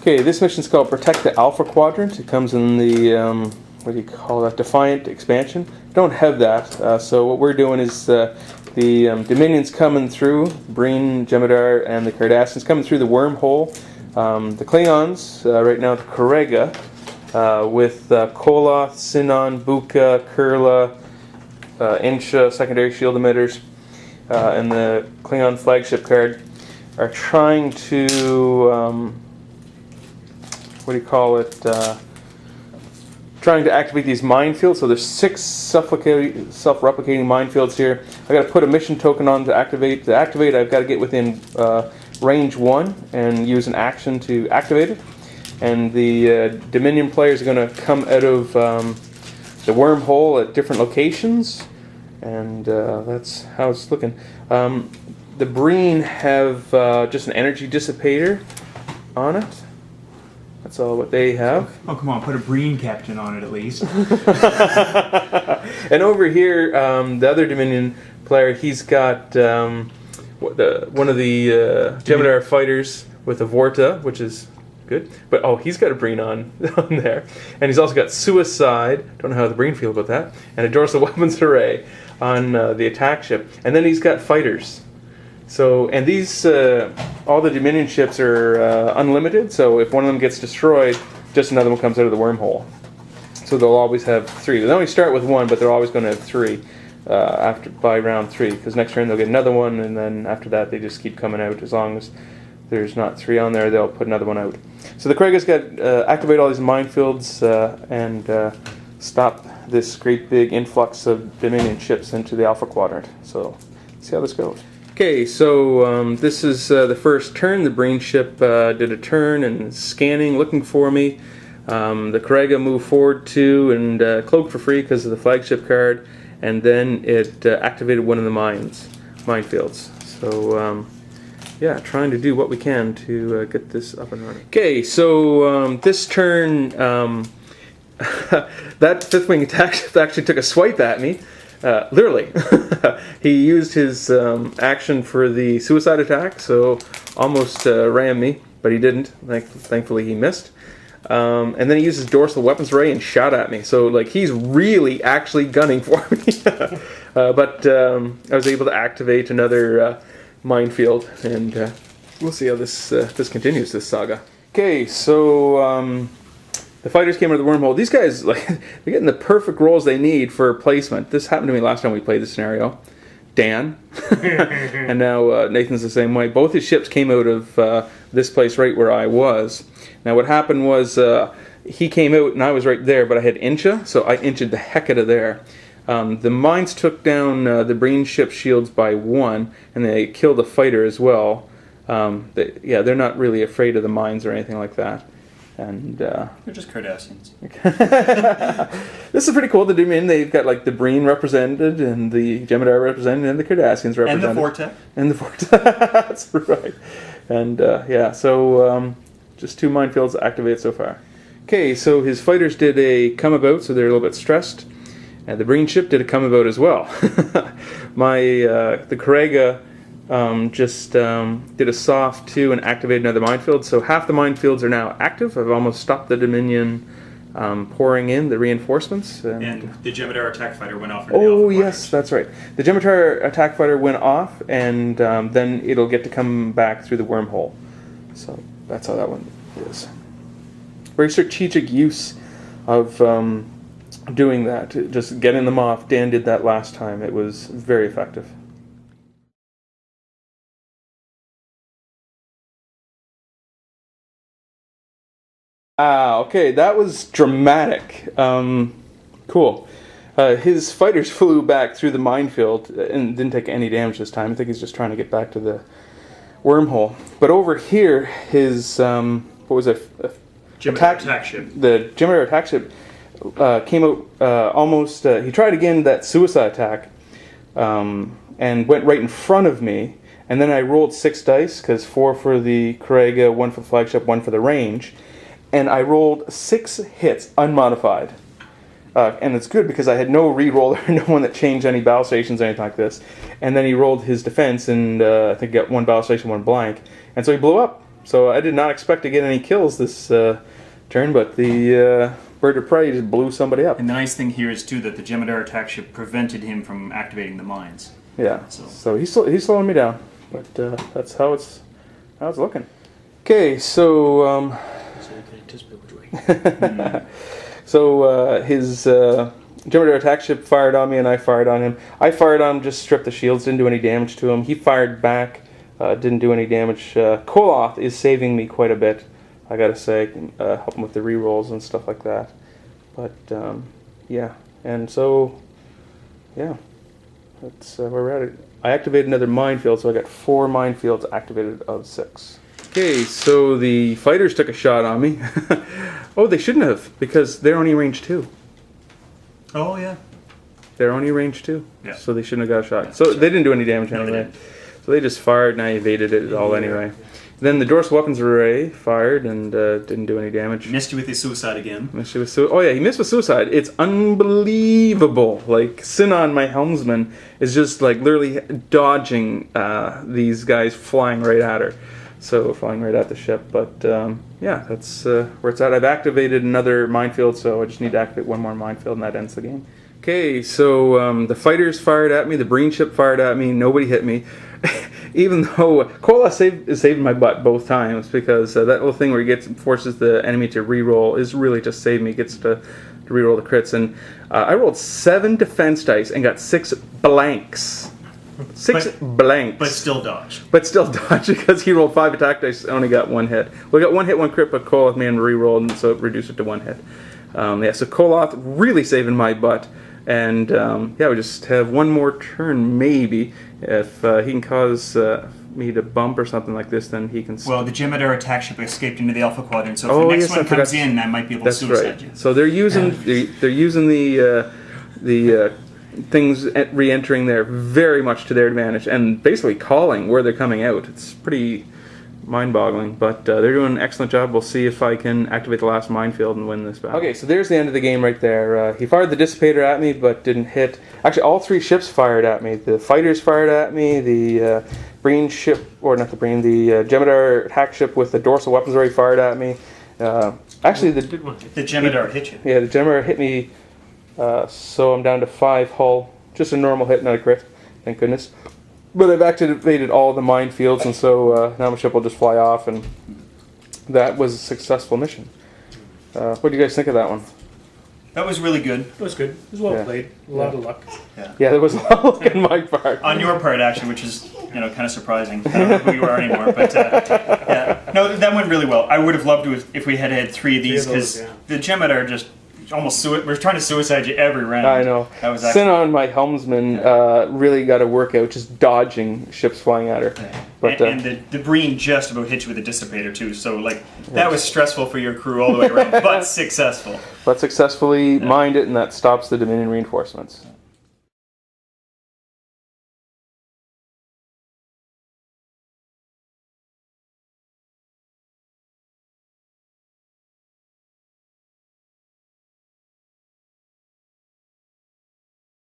Okay, this mission is called Protect the Alpha Quadrant. It comes in the, what do you call that, Defiant expansion. Don't have that, so what we're doing is the Dominions coming through, Breen, Jem'Hadar, and the Cardassians coming through the wormhole. The Klingons, right now, the Korega, with Koloth, Sinon, Buka, Kurla, Insha, secondary shield emitters, and the Klingon flagship card, are trying to, what do you call it, trying to activate these minefields. So there's 6 self-replicating minefields here. I've got to put a mission token on to activate. To activate, I've got to get within range 1 and use an action to activate it. And the Dominion players are going to come out of the wormhole at different locations. And that's how it's looking. The Breen have just an energy dissipator on it. That's all what they have. Oh, come on, put a Breen captain on it at least. And over here, the other Dominion player, he's got one of the Jem'Hadar fighters with a Vorta, which is good. But, oh, he's got a Breen on there. And he's also got Suicide, don't know how the Breen feel about that, and a dorsal weapons array on the attack ship. And then he's got fighters. So, and these, all the Dominion ships are unlimited, so if one of them gets destroyed, just another one comes out of the wormhole. So they'll always have 3. They only start with 1, but they're always going to have 3 by round 3, because next turn they'll get another one, and then after that they just keep coming out. As long as there's not 3 on there, they'll put another one out. So the Korega's got activate all these minefields and stop this great big influx of Dominion ships into the Alpha Quadrant. So, see how this goes. Okay, so this is the first turn. The Breen ship did a turn and scanning, looking for me. The Korega moved forward 2 and cloaked for free because of the flagship card, and then it activated one of the minefields. So, yeah, trying to do what we can to get this up and running. Okay, so this turn, that fifth wing attack ship actually took a swipe at me. Literally. He used his action for the suicide attack, so almost rammed me, but he didn't. Thankfully he missed. And then he used his dorsal weapons array and shot at me. So like he's really actually gunning for me. But I was able to activate another minefield, and we'll see how this continues, this saga. Okay, so the fighters came out of the wormhole. These guys, like, they're getting the perfect rolls they need for placement. This happened to me last time we played this scenario. Dan. And now Nathan's the same way. Both his ships came out of this place right where I was. Now what happened was he came out and I was right there, but I had Insha, so I inched the heck out of there. The mines took down the Breen ship shields by 1, and they killed a fighter as well. They're not really afraid of the mines or anything like that. And they're just Cardassians. This is pretty cool. They've got like the Breen represented, and the Jem'Hadar represented, and the Cardassians represented. And the Vortex. And the Vortex. That's right. And so just 2 minefields activated so far. Okay, so his fighters did a come about, so they're a little bit stressed. And the Breen ship did a come about as well. The Korega just did a soft 2 and activated another minefield. So half the minefields are now active. I've almost stopped the Dominion pouring in the reinforcements. And the Jem'Hadar attack fighter went off. Oh, yes, that's right. The Jem'Hadar attack fighter went off, and then it'll get to come back through the wormhole. So that's how that one is. Very strategic use of doing that, just getting them off. Dan did that last time. It was very effective. Okay, that was dramatic. Cool. His fighters flew back through the minefield and didn't take any damage this time. I think he's just trying to get back to the wormhole. But over here, his, what was it? Attack ship. The Jem'Hadar attack ship came out almost, he tried again that suicide attack and went right in front of me. And then I rolled 6 dice, because 4 for the Korega, 1 for the flagship, 1 for the range. And I rolled 6 hits, unmodified. And it's good because I had no re-roller, no one that changed any battle stations or anything like this. And then he rolled his defense, and I think got 1 battle station, 1 blank. And so he blew up. So I did not expect to get any kills this turn, but the bird of prey just blew somebody up. And the nice thing here is too that the Jem'Hadar attack ship prevented him from activating the mines. Yeah. So- So he's slowing me down, but that's how it's looking. Okay, so So you can anticipate which way. so his Jem'Hadar attack ship fired on me, and I fired on him. I fired on him, just stripped the shields, didn't do any damage to him. He fired back, didn't do any damage. Koloth is saving me quite a bit, I gotta say, helping with the rerolls and stuff like that. But yeah, and so yeah, that's where we're at it. I activated another minefield, so I got 4 minefields activated of 6. Okay, so the fighters took a shot on me. Oh, they shouldn't have, because they're only range 2. Oh yeah. They're only range 2. Yeah. So they shouldn't have got a shot. So they didn't do any damage No, they anyway. didn't. So they just fired and I evaded it all anyway. Then the dorsal weapons array fired and didn't do any damage. Missed you with his suicide again. Missed with oh yeah, he missed with suicide. It's unbelievable. Like Sinon, my helmsman, is just like literally dodging these guys flying right at her. So flying right at the ship. But yeah, that's where it's at. I've activated another minefield, so I just need to activate one more minefield and that ends the game. Okay, so the fighters fired at me, the Breen ship fired at me, nobody hit me. Even though Kola saved my butt both times, because that little thing where he forces the enemy to reroll is really just saved me. Gets to reroll the crits, and I rolled 7 defense dice and got 6 blanks. 6 blanks. But still dodged. But still dodged because he rolled 5 attack dice and only got 1 hit. We got 1 hit, 1 crit, but Koloth made him reroll, and so it reduced it to 1 hit. Yeah, so Koloth really saving my butt. And yeah, we just have 1 more turn maybe. If he can cause me to bump or something like this, then he can. Well, the Jem'Hadar attack ship escaped into the Alpha Quadrant, so if Oh, the next yes, I one comes forgot. in, that might be able to That's suicide right. you. So they're using the things re-entering there very much to their advantage, and basically calling where they're coming out. It's pretty mind-boggling, but they're doing an excellent job. We'll see if I can activate the last minefield and win this battle. Okay, so there's the end of the game right there. He fired the dissipator at me, but didn't hit. Actually, all 3 ships fired at me. The fighters fired at me. The Breen ship, or not the Breen, the Jem'Hadar attack ship with the dorsal weapons array fired at me. Actually, Did one. The Jem'Hadar hit you. yeah, the Jem'Hadar hit me, so I'm down to 5 hull. Just a normal hit, not a crit. Thank goodness. But I've activated all the minefields, and so now my ship will just fly off, and that was a successful mission. What do you guys think of that one? That was really good. It was good. It was well Yeah. played. A lot of luck. Yeah, there was a lot of luck on my part. On your part, actually, which is kind of surprising. I don't know who you are anymore, but yeah, no, that went really well. I would have loved to if we had had 3 of these, Three of those, because the Jem'Hadar just almost we're trying to suicide you every round. I know. That was actually, Sinon, my helmsman, really got to work out just dodging ships flying at her. But and the Breen just about hit you with a dissipator too. So like that was stressful for your crew all the way around, but successful. successfully mined it, and that stops the Dominion reinforcements.